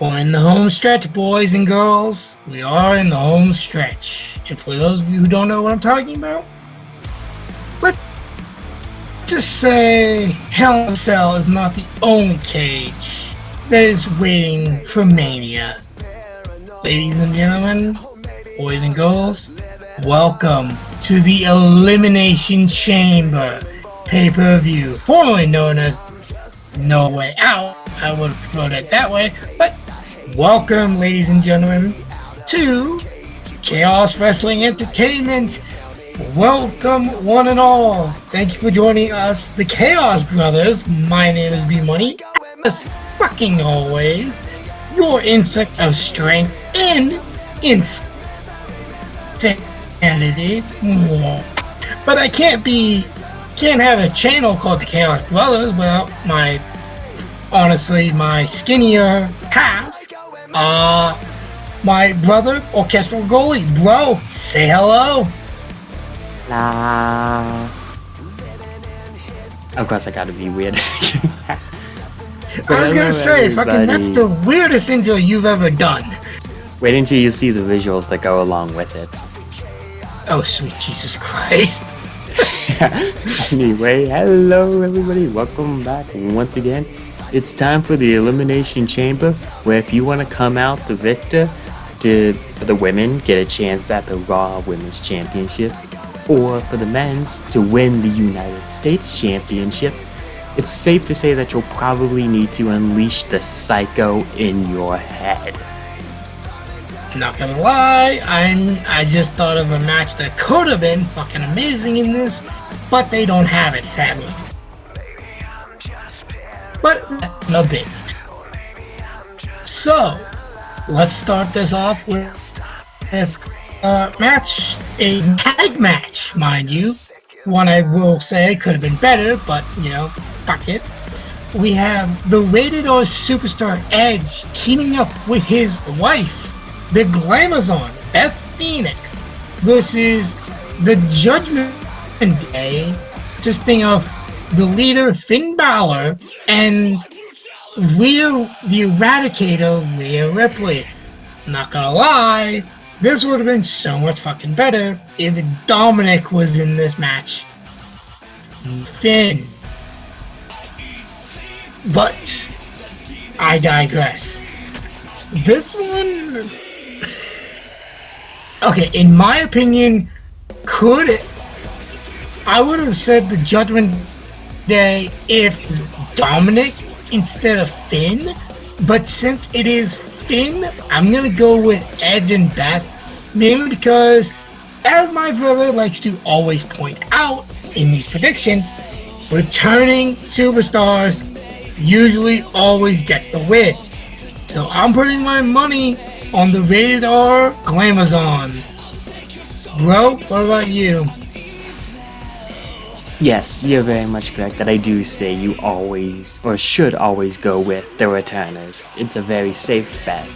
We're in the home stretch, boys and girls. We are in the home stretch. And for those of you who don't know what I'm talking about, let's just say Hell in a Cell is not the only cage that is waiting for Mania. Ladies and gentlemen, boys and girls, welcome to the Elimination Chamber pay-per-view, formerly known as No Way Out. I would have thrown it that way, but welcome, ladies and gentlemen, to Chaos Wrestling Entertainment. Welcome, one and all. Thank you for joining us, the Chaos Brothers. My name is B-Money. As fucking always, your insect of strength and insanity. But I can't have a channel called the Chaos Brothers without my skinnier half, my brother, Orchestral Goalie. Bro, say hello. La. Of course, I gotta be weird. I was gonna say, fucking, that's the weirdest intro you've ever done. Wait until you see the visuals that go along with it. Oh, sweet Jesus Christ. Anyway, hello everybody, welcome back once again. It's time for the Elimination Chamber, where if you want to come out the victor, for the women, get a chance at the Raw Women's Championship, or for the men's, to win the United States Championship, it's safe to say that you'll probably need to unleash the psycho in your head. Not gonna lie, I just thought of a match that could have been fucking amazing in this, but they don't have it, sadly. But a bit. So, let's start this off with a match, a tag match, mind you. One I will say could have been better, but fuck it. We have the Rated R Superstar Edge teaming up with his wife, the Glamazon, Beth Phoenix, versus the Judgment Day, consisting of the leader, Finn Balor, and the Eradicator, Rhea Ripley. Not gonna lie, this would have been so much fucking better if Dominic was in this match. Finn. But I digress. This one, okay, in my opinion, I would have said the Judgment Day if Dominic instead of Finn, but since it is Finn, I'm gonna go with Edge and Beth, mainly because, as my brother likes to always point out in these predictions, returning superstars usually always get the win. So I'm putting my money on the Rated R Glamazon. Bro, what about you? Yes, you're very much correct that I do say you always, or should always, go with the returners. It's a very safe bet.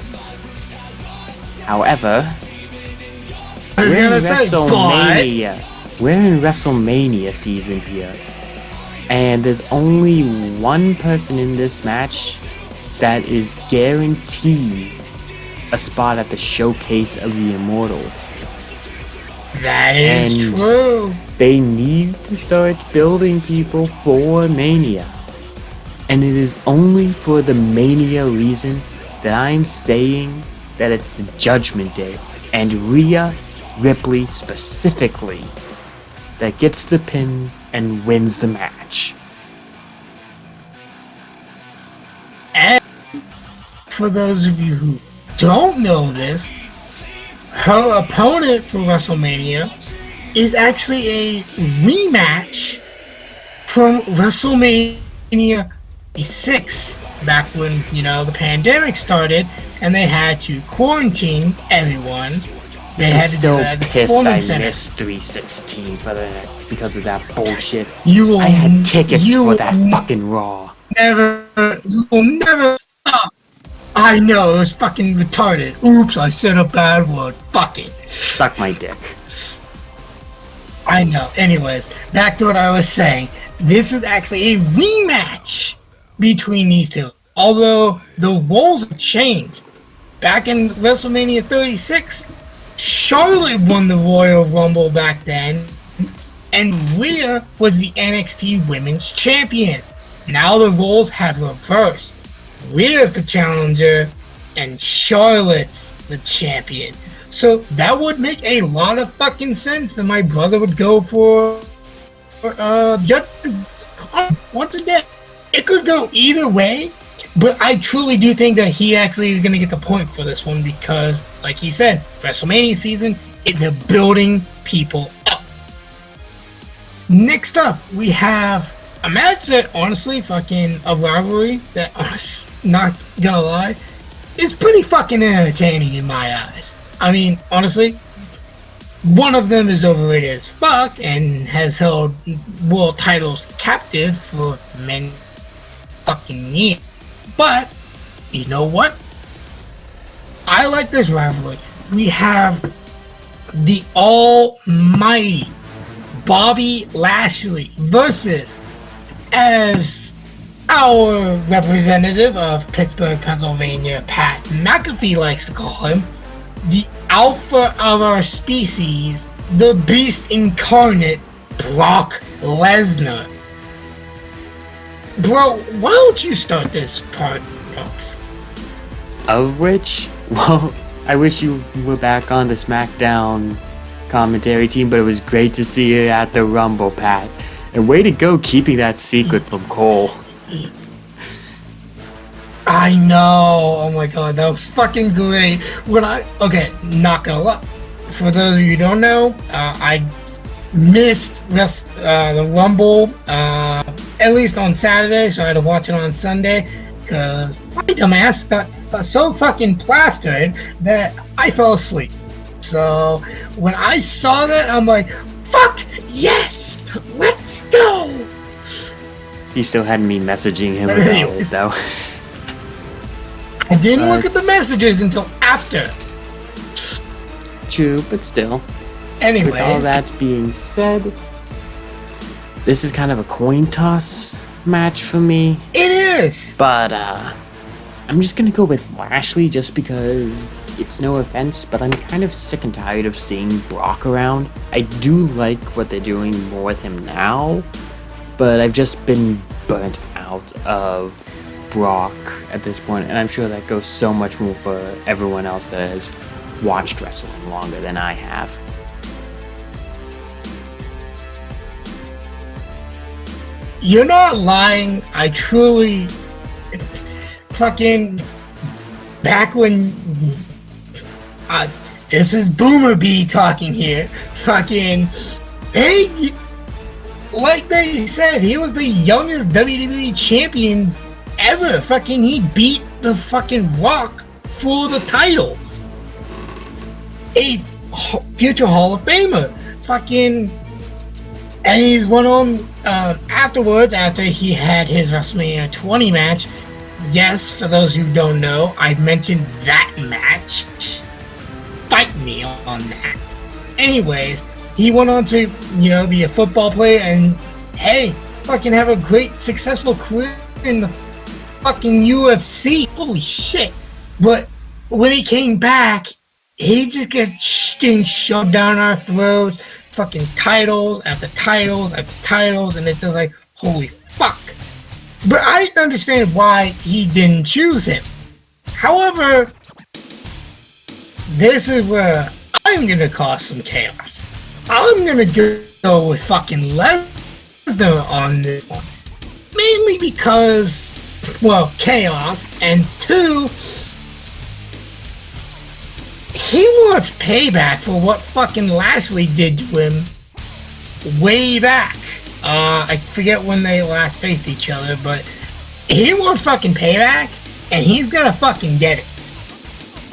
However, we're in WrestleMania season here, and there's only one person in this match that is guaranteed a spot at the Showcase of the Immortals. That is true. They need to start building people for Mania. And it is only for the Mania reason that I'm saying that it's the Judgment Day and Rhea Ripley specifically that gets the pin and wins the match. And for those of you who don't know this, her opponent for WrestleMania is actually a rematch from WrestleMania 6, back when, the pandemic started and they had to quarantine everyone. They had to do it at the Performance Center. I missed 316 because of that bullshit. I had tickets for that fucking Raw. You will never stop. I know, it was fucking retarded. Oops, I said a bad word. Fuck it. Suck my dick. I know. Anyways, back to what I was saying. This is actually a rematch between these two. Although the roles have changed. Back in WrestleMania 36, Charlotte won the Royal Rumble back then, and Rhea was the NXT Women's Champion. Now the roles have reversed. Rhea's the challenger, and Charlotte's the champion. So that would make a lot of fucking sense that my brother would go for Judgment once a day. It could go either way, but I truly do think that he actually is going to get the point for this one because, like he said, WrestleMania season, they're building people up. Next up, we have a match that honestly, fucking a rivalry that, not gonna lie, is pretty fucking entertaining in my eyes. I mean, honestly, one of them is overrated as fuck and has held world titles captive for many fucking years. But, you know what? I like this rivalry. We have the almighty Bobby Lashley versus, as our representative of Pittsburgh, Pennsylvania, Pat McAfee likes to call him, the alpha of our species, the beast incarnate, Brock Lesnar. Bro, why don't you start this part off? Of which, well, I wish you were back on the SmackDown commentary team, but it was great to see you at the Rumble, Pat. And way to go keeping that secret from Cole. I know. Oh my god, that was fucking great. Okay, not gonna lie. For those of you who don't know, I missed the Rumble, at least on Saturday, so I had to watch it on Sunday, because my dumbass got so fucking plastered that I fell asleep. So, when I saw that, I'm like, fuck, yes! Let's go! He still had me messaging him about it, though. I didn't look at the messages until after. True, but still. Anyways. With all that being said, this is kind of a coin toss match for me. It is! But, I'm just gonna go with Lashley just because it's no offense, but I'm kind of sick and tired of seeing Brock around. I do like what they're doing more with him now, but I've just been burnt out of Brock at this point, and I'm sure that goes so much more for everyone else that has watched wrestling longer than I have. You're not lying. I truly fucking back when this is Boomer B talking here. Fucking hey, like they said, he was the youngest WWE champion ever. Fucking he beat the fucking Rock for the title. A future Hall of Famer. Fucking, and he's went on afterwards, after he had his WrestleMania 20 match. Yes, for those who don't know, I mentioned that match. Fight me on that. Anyways, he went on to, be a football player and, hey, fucking have a great, successful career in the fucking UFC. Holy shit. But when he came back, he just getting shoved down our throats. Fucking titles after titles after titles, and it's just like, holy fuck. But I understand why he didn't choose him. However, this is where I'm gonna cause some chaos. I'm gonna go with fucking Lesnar on this one. Mainly because, well, chaos, and two, he wants payback for what fucking Lashley did to him way back. I forget when they last faced each other, but he wants fucking payback, and he's gonna fucking get it.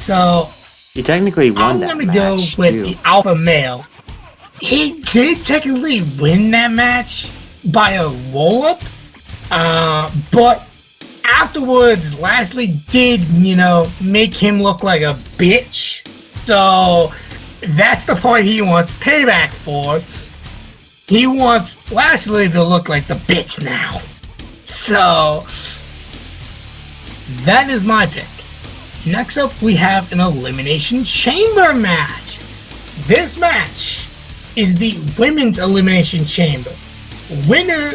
So, he technically won that match. I'm gonna go with the alpha male. He did technically win that match by a roll-up, but afterwards, Lashley did, make him look like a bitch. So, that's the part he wants payback for. He wants Lashley to look like the bitch now. So, That is my pick. Next up, we have an Elimination Chamber match. This match is the Women's Elimination Chamber. Winner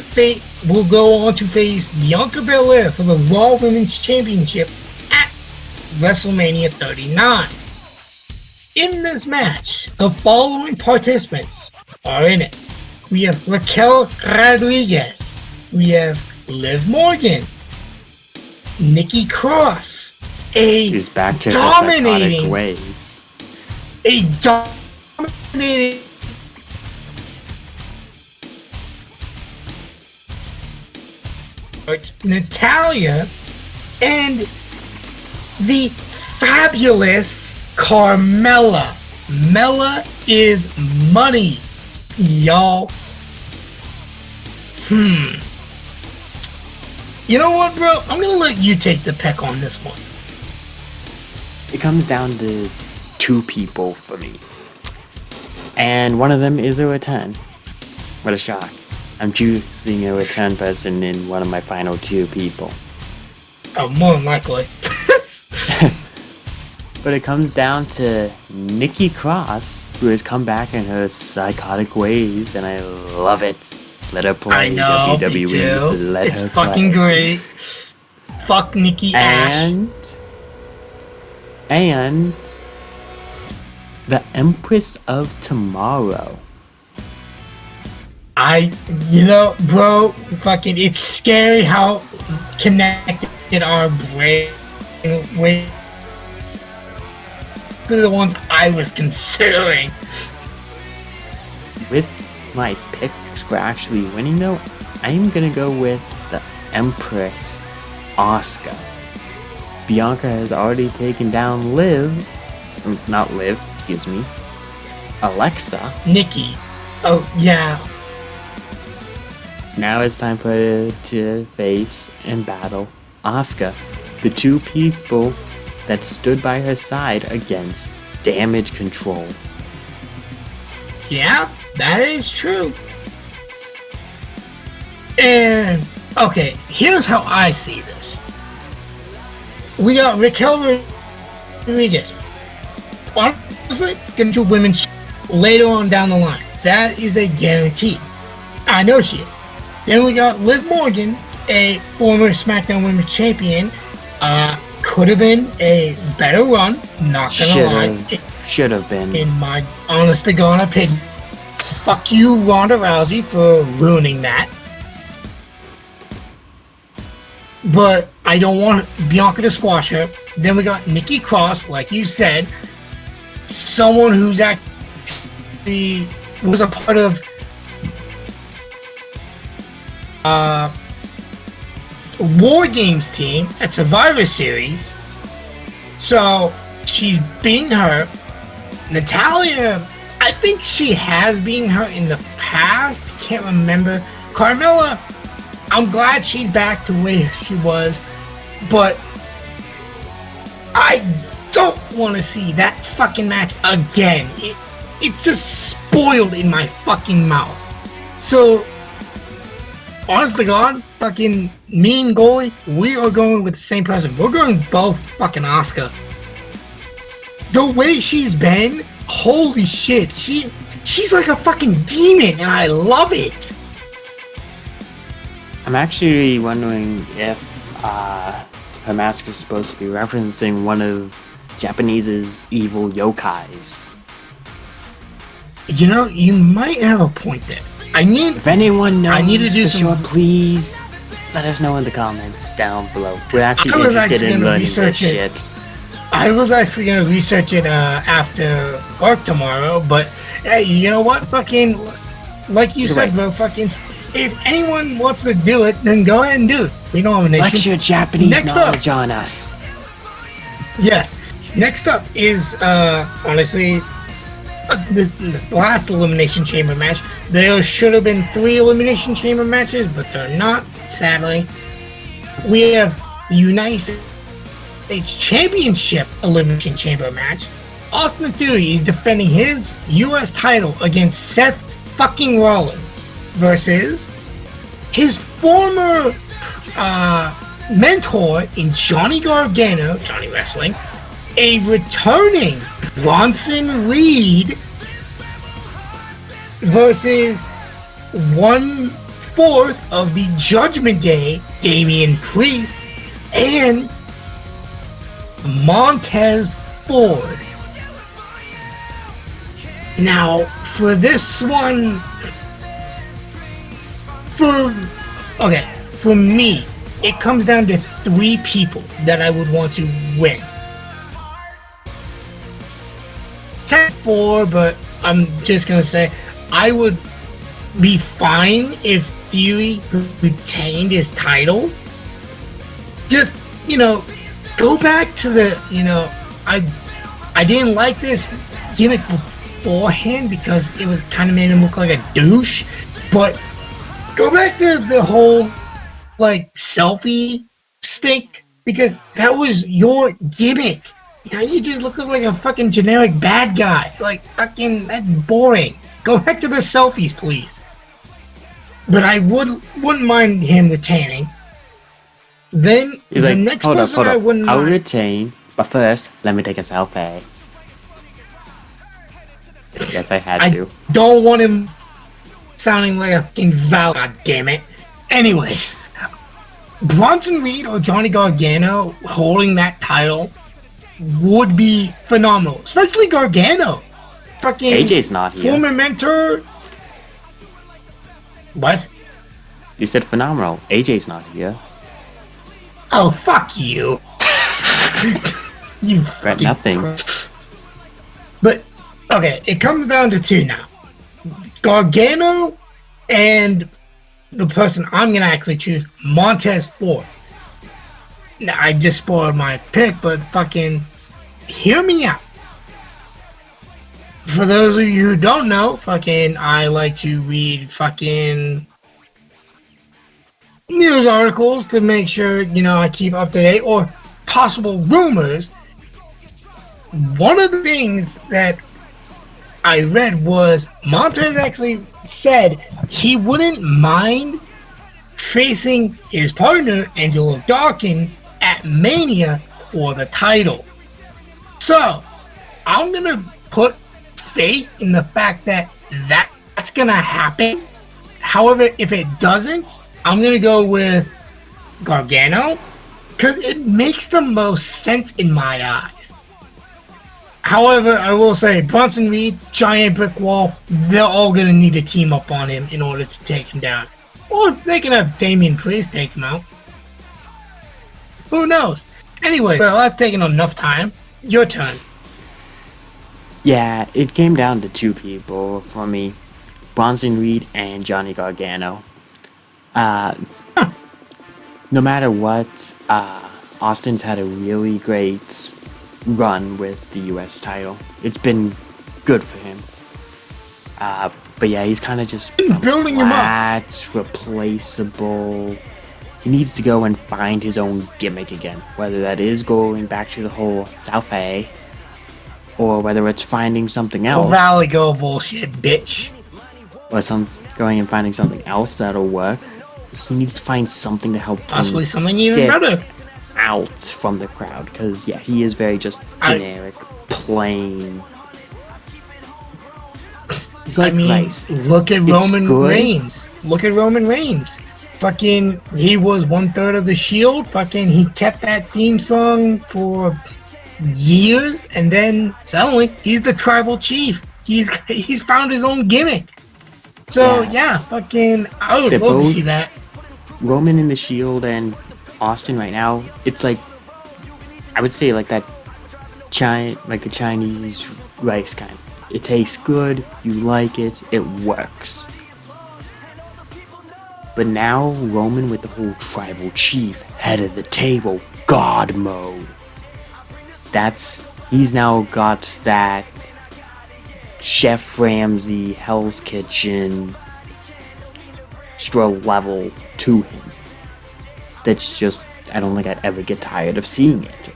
will go on to face Bianca Belair for the Raw Women's Championship at WrestleMania 39. In this match, the following participants are in it. We have Raquel Rodriguez. We have Liv Morgan. Nikki Cross. He's back to his psychotic ways. A dominating Natalya and the fabulous Carmella. Mella is money, y'all. You know what, bro? I'm gonna let you take the pick on this one. It comes down to two people for me. And one of them is a return. What a shock. I'm choosing a return person in one of my final two people. Oh, more than likely. But it comes down to Nikki Cross, who has come back in her psychotic ways, and I love it. Let her play. I know, WWE. me too. Let it's her fucking play. great. Fuck Nikki Ash. And the Empress of Tomorrow. Bro, fucking, it's scary how connected our brain with the ones I was considering. With my picks for actually winning, though, I'm gonna go with the Empress, Asuka. Bianca has already taken down Alexa. Nikki. Oh, yeah. Now it's time for her to face and battle Asuka, the two people that stood by her side against Damage Control. Yeah, that is true. And, okay, here's how I see this. We got Raquel Rodriguez. Honestly, going to women's later on down the line. That is a guarantee. I know she is. Then we got Liv Morgan, a former SmackDown Women's Champion. Could have been a better run, not gonna lie. Should have been. In my honest to God opinion. Fuck you, Ronda Rousey, for ruining that. But I don't want Bianca to squash her. Then we got Nikki Cross, like you said. Someone who's actually was a part of War Games team at Survivor Series. So she's beaten her. Natalya, I think she has beaten her in the past. I can't remember. Carmella, I'm glad she's back to where she was, but I don't want to see that fucking match again. It's just spoiled in my fucking mouth. So, honest to God, fucking me and Goalie, we are going with the same person. We're going both fucking Asuka. The way she's been, holy shit, she's like a fucking demon, and I love it. I'm actually wondering if her mask is supposed to be referencing one of Japanese's evil yokais. You know, you might have a point there. If anyone knows, I need to do sure, please let us know in the comments down below. We're actually interested in learning this shit. I was actually going to research it after work tomorrow, but hey, you know what? Fucking, like you said, bro, fucking, if anyone wants to do it, then go ahead and do it. We don't have an issue. Let your Japanese knowledge on us. Yes. Next up is, honestly, the last Elimination Chamber match. There should have been 3 Elimination Chamber matches, but they're not, sadly. We have the United States Championship Elimination Chamber match. Austin Theory is defending his U.S. title against Seth fucking Rollins versus his former mentor in Johnny Gargano, Johnny Wrestling, a returning Bronson Reed versus 1/4 of the Judgment Day, Damian Priest, and Montez Ford. Now, for this one, for me, it comes down to 3 people that I would want to win. 4, but I'm just gonna say I would be fine if Theory retained his title. Just, go back to the, I didn't like this gimmick beforehand because it was kind of made him look like a douche, but go back to the whole selfie stick because that was your gimmick. Now you just look like a fucking generic bad guy. That's boring. Go back to the selfies, please. But I wouldn't mind him retaining. Then he's the next person I wouldn't mind. I'll retain, but first, let me take a selfie. Yes, I had to. I don't want him sounding like a fucking Val. God damn it. Anyways, Bronson Reed or Johnny Gargano holding that title would be phenomenal, especially Gargano. Fucking AJ's not here. Former mentor. What? You said phenomenal. AJ's not here. Oh, fuck you. You Right, nothing. But okay, it comes down to 2 now. Gargano and the person I'm gonna actually choose, Montez Ford. Now, I just spoiled my pick, but fucking hear me out. For those of you who don't know, fucking I like to read fucking news articles to make sure, I keep up to date, or possible rumors. One of the things that I read was Montez actually said he wouldn't mind facing his partner, Angelo Dawkins, at Mania for the title. So, I'm going to put faith in the fact that that's going to happen. However, if it doesn't, I'm going to go with Gargano because it makes the most sense in my eyes. However, I will say Bronson Reed, giant brick wall, they're all going to need to team up on him in order to take him down. Or they can have Damian Priest take him out. Who knows? Anyway, well, I've taken enough time. Your turn. Yeah, it came down to 2 people for me. Bronson Reed and Johnny Gargano. No matter what, Austin's had a really great run with the US title. It's been good for him. But yeah, he's kind of just building him up. Replaceable. He needs to go and find his own gimmick again, whether that is going back to the whole South A, or whether it's finding something else. Valley Go bullshit, bitch. Or going and finding something else that'll work. He needs to find something to help possibly him something even better out from the crowd, because yeah, he is very just generic, plain. He's like Christ. Look at Roman Reigns. Look at Roman Reigns. Fucking, he was 1/3 of the Shield. Fucking, he kept that theme song for years, and then suddenly he's the tribal chief. He's found his own gimmick. So yeah, fucking, I would love to see that. Roman in the Shield and Austin right now, it's like, I would say like that like a Chinese rice kind. It tastes good, you like it, it works. But now Roman with the whole tribal chief, head of the table, God mode. He's now got that Chef Ramsay, Hell's Kitchen extra level to him. That's just, I don't think I'd ever get tired of seeing it.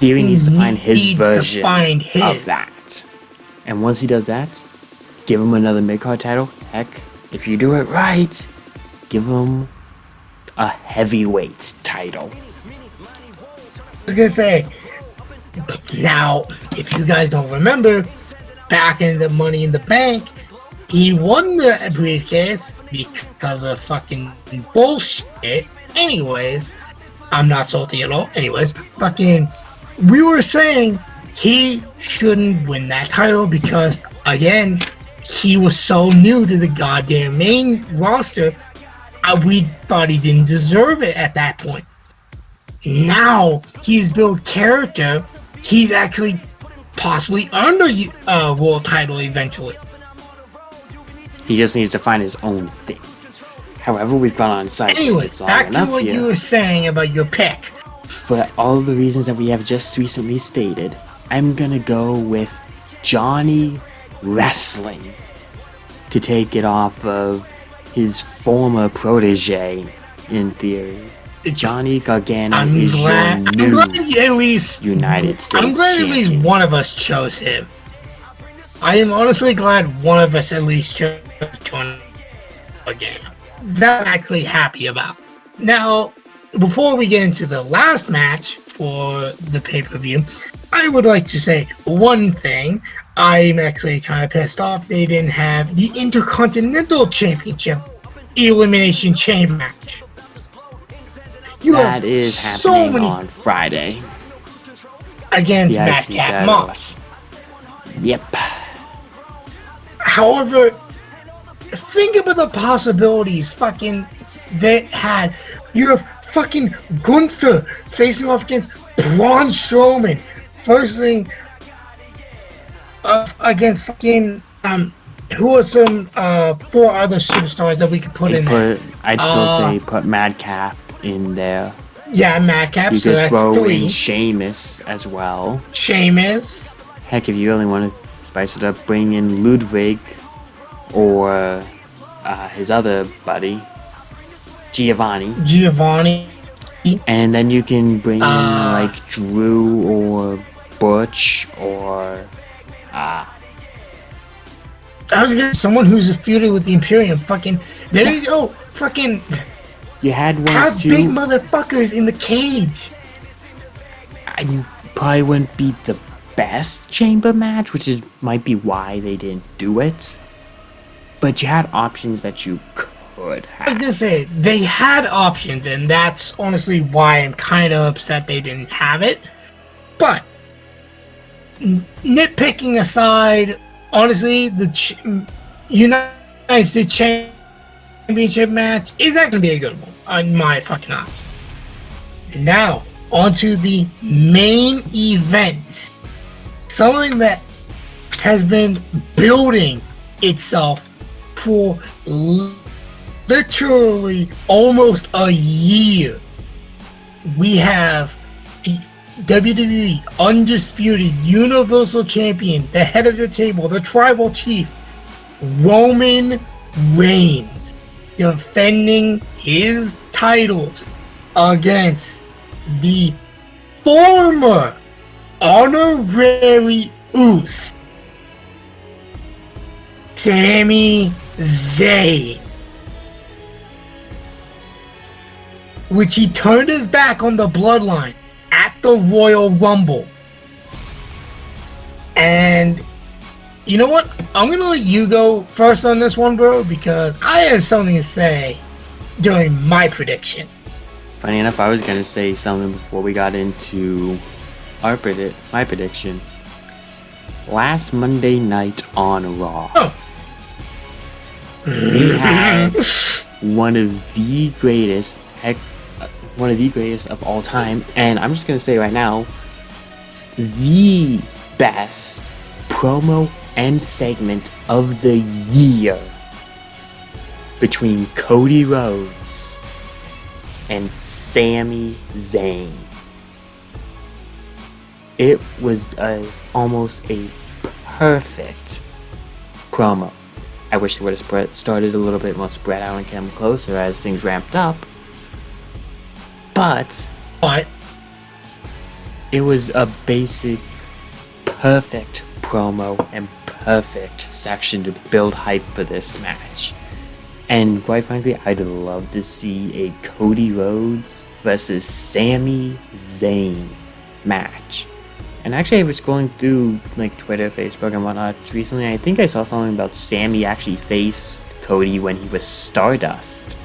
Theory needs to find his version of that. And once he does that, give him another mid-card title. Heck, if you do it right, give him a heavyweight title. I was gonna say, now, if you guys don't remember, back in the Money in the Bank, he won the briefcase because of fucking bullshit. Anyways, I'm not salty at all. Anyways, fucking, we were saying he shouldn't win that title because, again, he was so new to the goddamn main roster. We thought he didn't deserve it at that point. Now he's built character. He's actually possibly earned a world title eventually. He just needs to find his own thing. However, we've gone on side. Anyway, back to what you were saying about your pick. For all the reasons that we have just recently stated, I'm gonna go with Johnny Wrestling to take it off of his former protege, in theory. Johnny Gargano is your new United States I'm glad champion. at least one of us chose him. I am honestly glad one of us at least chose Johnny Gargano. That I'm actually happy about. Now, before we get into the last match for the pay-per-view, I would like to say one thing. I'm actually kind of pissed off they didn't have the Intercontinental Championship Elimination Chamber match. That is happening on Friday against Madcap Moss. Yep. However, think about the possibilities fucking they had. You have fucking Gunther facing off against Braun Strowman. First thing against fucking who are some 4 other superstars that we could put in there? I'd still say put Madcap in there. Yeah, Madcap. You so could that's throw 3. in Sheamus as well. Sheamus. Heck, if you really want to spice it up, bring in Ludwig or his other buddy, Giovanni. And then you can bring in like Drew or Butch or I was gonna someone who's feuded with the Imperium. Fucking there you go. Fucking you had ones have too. big motherfuckers in the cage. I probably wouldn't be the best chamber match, which might be why they didn't do it. But you had options that you could have. I was gonna say they had options, and that's honestly why I'm kind of upset they didn't have it. But nitpicking aside, honestly, the United States Championship match is not gonna be a good one on my fucking eyes. Now, onto the main event. Something that has been building itself for literally almost a year. We have the WWE Undisputed Universal Champion, the head of the table, the tribal chief, Roman Reigns, defending his titles against the former honorary Uso, Sami Zayn, which he turned his back on the bloodline at the Royal Rumble. And you know what? I'm gonna let you go first on this one, bro, because I have something to say during my prediction. Funny enough, I was gonna say something before we got into my prediction. Last Monday night on Raw, we had one of the greatest of all time, and I'm just gonna say right now, the best promo and segment of the year between Cody Rhodes and Sami Zayn. It was almost a perfect promo. I wish it would have started a little bit more spread out and come closer as things ramped up. But it was a basic, perfect promo and perfect section to build hype for this match. And quite frankly, I'd love to see a Cody Rhodes versus Sami Zayn match. And actually, I was scrolling through like Twitter, Facebook, and whatnot recently. I think I saw something about Sami actually faced Cody when he was Stardust.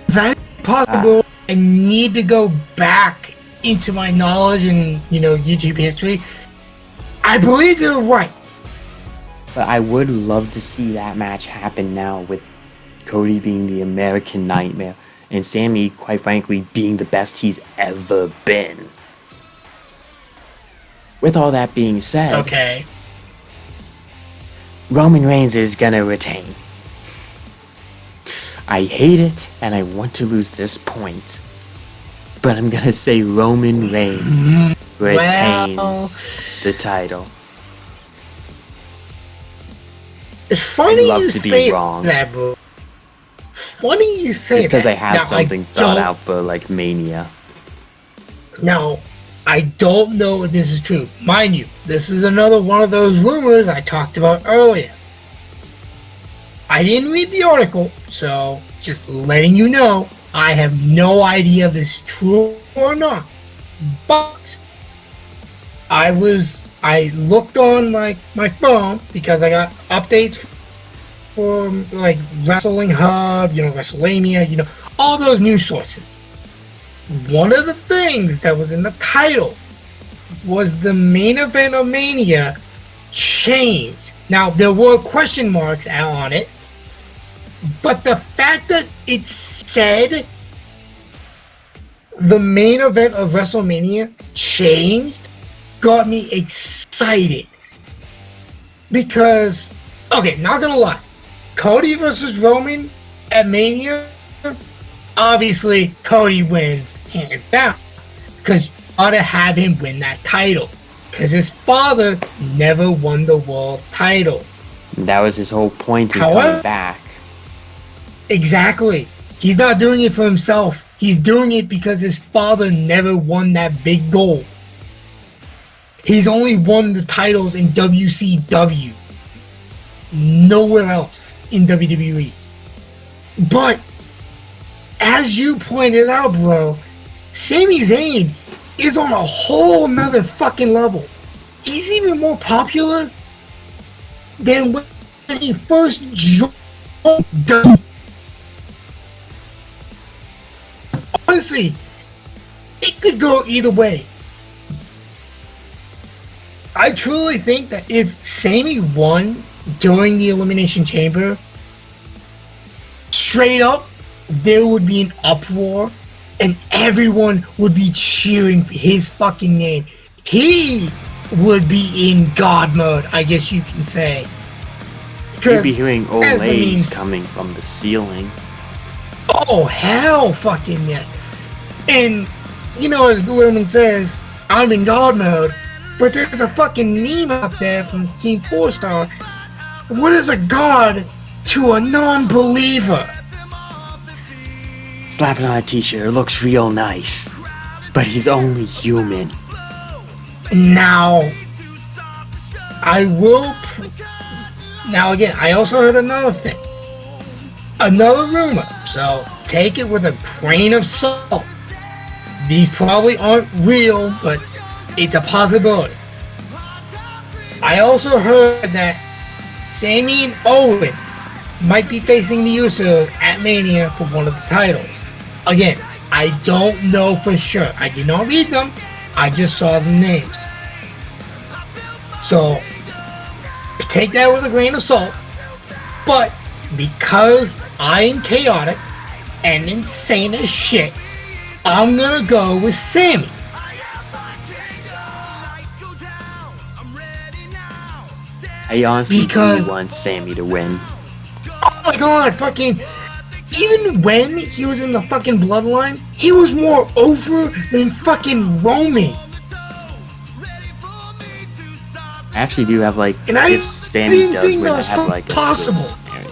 That is possible. I need to go back into my knowledge and YouTube history. I believe you're right. But I would love to see that match happen now, with Cody being the American Nightmare and Sami, quite frankly, being the best he's ever been. With all that being said, Okay. Roman Reigns is gonna retain. I hate it and I want to lose this point, but I'm gonna say Roman Reigns retains the title. It's funny I'd love you to be say wrong. that, bro. Funny you say Just because that. I have Now, something thought out for like Mania. Now, I don't know if this is true. Mind you, this is another one of those rumors I talked about earlier. I didn't read the article, so just letting you know, I have no idea if this is true or not. But I looked on like my phone because I got updates from like Wrestling Hub, WrestleMania, all those news sources. One of the things that was in the title was the main event of Mania changed. Now, there were question marks on it, but the fact that it said the main event of WrestleMania changed got me excited. Because, okay, not gonna lie, Cody versus Roman at Mania, obviously Cody wins hands down, because you gotta have him win that title, because his father never won the world title. That was his whole point in coming back. Exactly. He's not doing it for himself. He's doing it because his father never won that big gold. He's only won the titles in WCW. Nowhere else in WWE. But, as you pointed out, bro, Sami Zayn is on a whole nother fucking level. He's even more popular than when he first joined WWE. Honestly, it could go either way. I truly think that if Sami won during the Elimination Chamber, straight up, there would be an uproar and everyone would be cheering for his fucking name. He would be in God mode, I guess you can say. You'd be hearing Olays coming from the ceiling. Oh, hell fucking yes. And, as Gurman says, I'm in God mode, but there's a fucking meme out there from Team 4-Star. What is a god to a non-believer? Slap it on a t-shirt, it looks real nice. But he's only human. Now, Now again, I also heard another thing. Another rumor, so take it with a grain of salt. These probably aren't real, but it's a possibility. I also heard that Sami and Owens might be facing the Usos at Mania for one of the titles. Again, I don't know for sure. I did not read them. I just saw the names. So, take that with a grain of salt. But because I'm chaotic and insane as shit, I'm gonna go with Sami. I honestly do want Sami to win. Oh my god, fucking... Even when he was in the fucking bloodline, he was more over than fucking Roman. I actually do have like, and if Sami does win, I have like a possible scenario.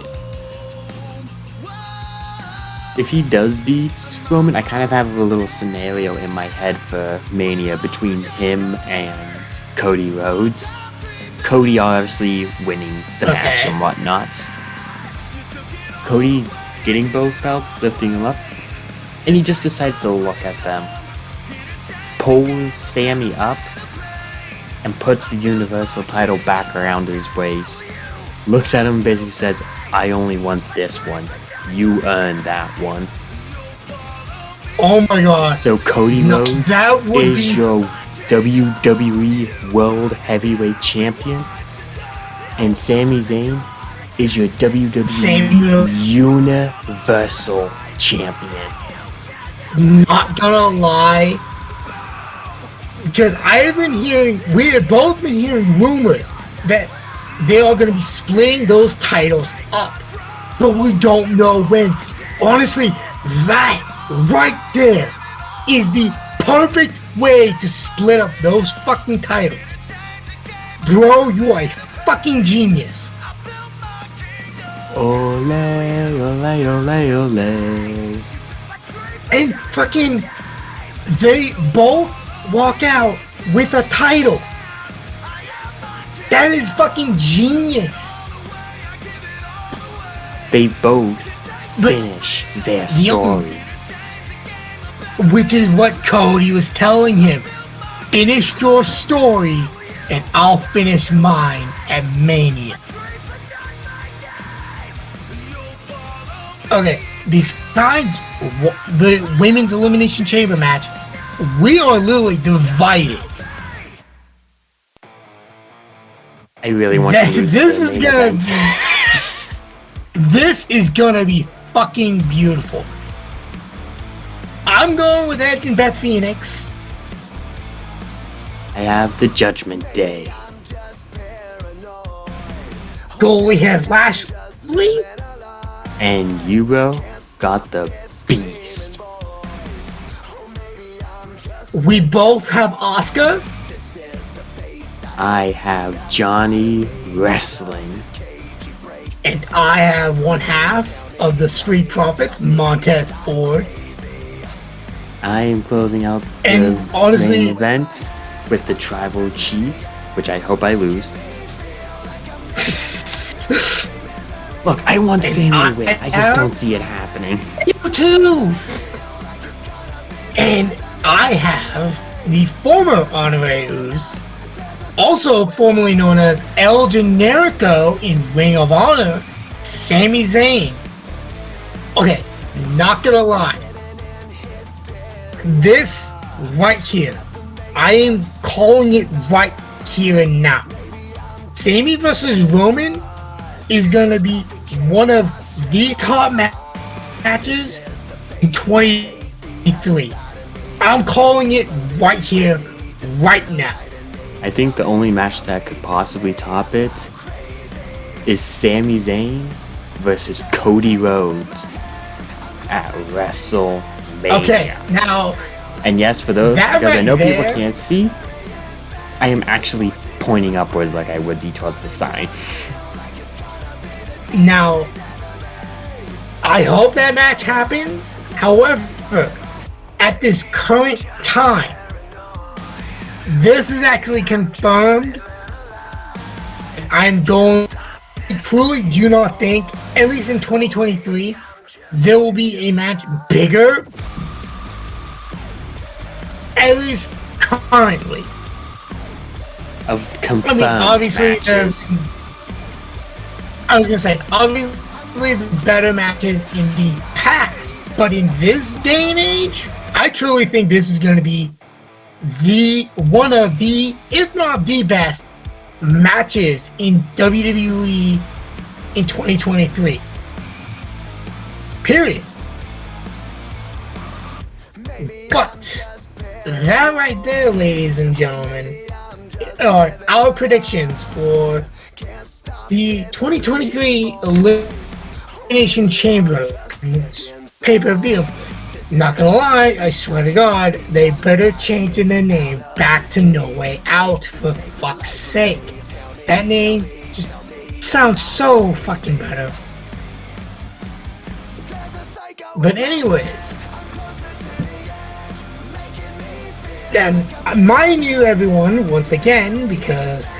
If he does beat Roman, I kind of have a little scenario in my head for Mania between him and Cody Rhodes. Cody obviously winning the match and whatnot. Cody getting both belts, lifting them up, and he just decides to look at them. Pulls Sammy up and puts the Universal title back around his waist. Looks at him and basically says, I only want this one. You earned that one. Oh my god. So Cody Rhodes is your WWE World Heavyweight Champion, and Sami Zayn is your WWE Universal Champion. Not gonna lie, because we have both been hearing rumors that they are going to be splitting those titles up, but we don't know when. Honestly, that right there is the perfect way to split up those fucking titles. Bro, you are a fucking genius. Ole, ole, ole, ole. And fucking, they both walk out with a title. That is fucking genius. They both finish their story. Which is what Cody was telling him. Finish your story and I'll finish mine at Mania. Okay, besides the Women's Elimination Chamber match, we are literally divided. I really want to lose this is gonna be fucking beautiful. I'm going with Edge and Beth Phoenix. I have the Judgment Day. Goalie has Lashley. And Euro got the Beast. We both have Asuka. I have Johnny Wrestling. And I have one half of the Street Profits, Montez Ford. I am closing out the main event with the Tribal Chief, which I hope I lose. Look, I want Sammy to win. I just don't see it happening. You too! And I have the former Honorary Uso, also formerly known as El Generico in Ring of Honor, Sami Zayn. Okay, not gonna lie. This right here, I am calling it right here and now. Sami versus Roman is gonna be one of the top matches in 2023. I'm calling it right here, right now. I think the only match that could possibly top it is Sami Zayn versus Cody Rhodes at WrestleMania. Okay, now... And yes, for those, because right I know there, people can't see, I am actually pointing upwards like I would be towards the sign. Now, I hope that match happens. However, at this current time, this is actually confirmed. I truly do not think, at least in 2023, there will be a match bigger, at least currently. Of confirmed obviously, matches. I was gonna say, obviously, the better matches in the past, but in this day and age, I truly think this is gonna be one of the, if not the best, matches in WWE in 2023. Period. But that right there, ladies and gentlemen, are our predictions for the 2023 Elimination Chamber pay-per-view. Not gonna lie, I swear to God, they better change the name back to No Way Out, for fuck's sake. That name just sounds so fucking better. But anyways, and mind you, everyone, once again, because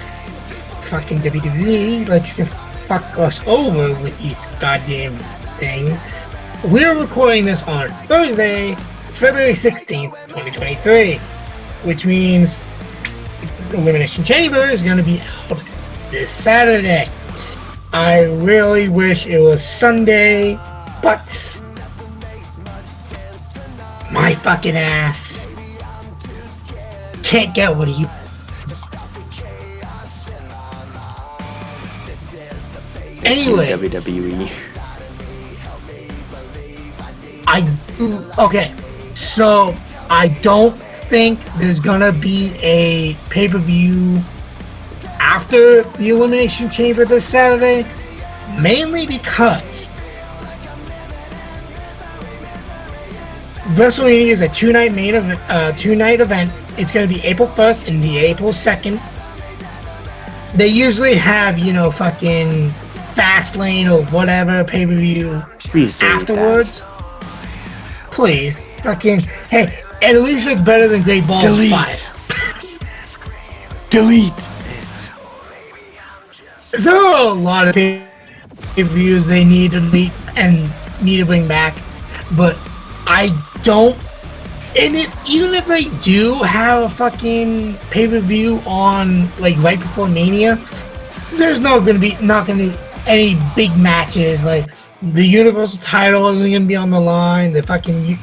fucking WWE likes to fuck us over with these goddamn thing. We're recording this on Thursday, February 16th, 2023, which means the Elimination Chamber is going to be out this Saturday. I really wish it was Sunday, but my fucking ass can't get what he. Anyways, WWE. Okay, so I don't think there's gonna be a pay-per-view after the Elimination Chamber this Saturday, mainly because WrestleMania is a two-night event. It's gonna be April 1st and the April 2nd. They usually have, fucking Fastlane or whatever pay-per-view afterwards. Please, fucking, hey, at least look better than Great Balls of Fire. Delete it. There are a lot of pay-per-views they need to delete and need to bring back, but I don't. And even if they do have a fucking pay-per-view on right before Mania, there's not gonna be any big matches. Like the Universal title isn't gonna be on the line. The fucking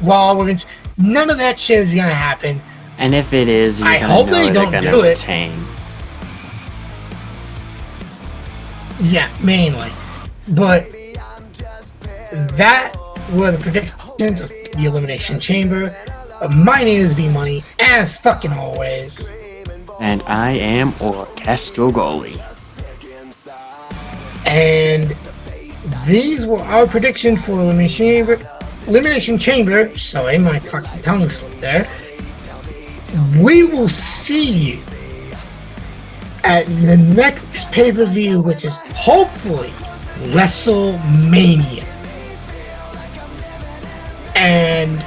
Raw Women's, none of that shit is gonna happen. And if it is, I hope they don't do it. Yeah, mainly. But that were the predictions of the Elimination Chamber. My name is B Money, as fucking always. And I am Orchestral Goalie. And these were our predictions for Elimination Chamber. Sorry, my fucking tongue slipped there. We will see you at the next pay-per-view, which is hopefully WrestleMania. And,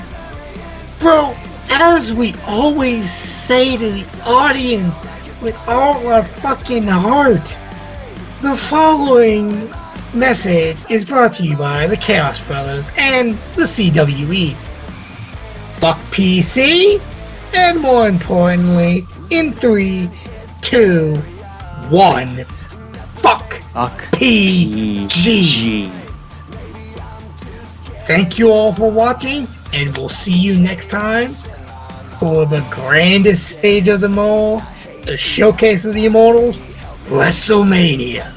bro, as we always say to the audience with all our fucking heart, the following message is brought to you by the Chaos Brothers and the CWE. Fuck PC, and more importantly, in 3, 2, 1, fuck PG. Thank you all for watching, and we'll see you next time for the grandest stage of them all, the Showcase of the Immortals, WrestleMania.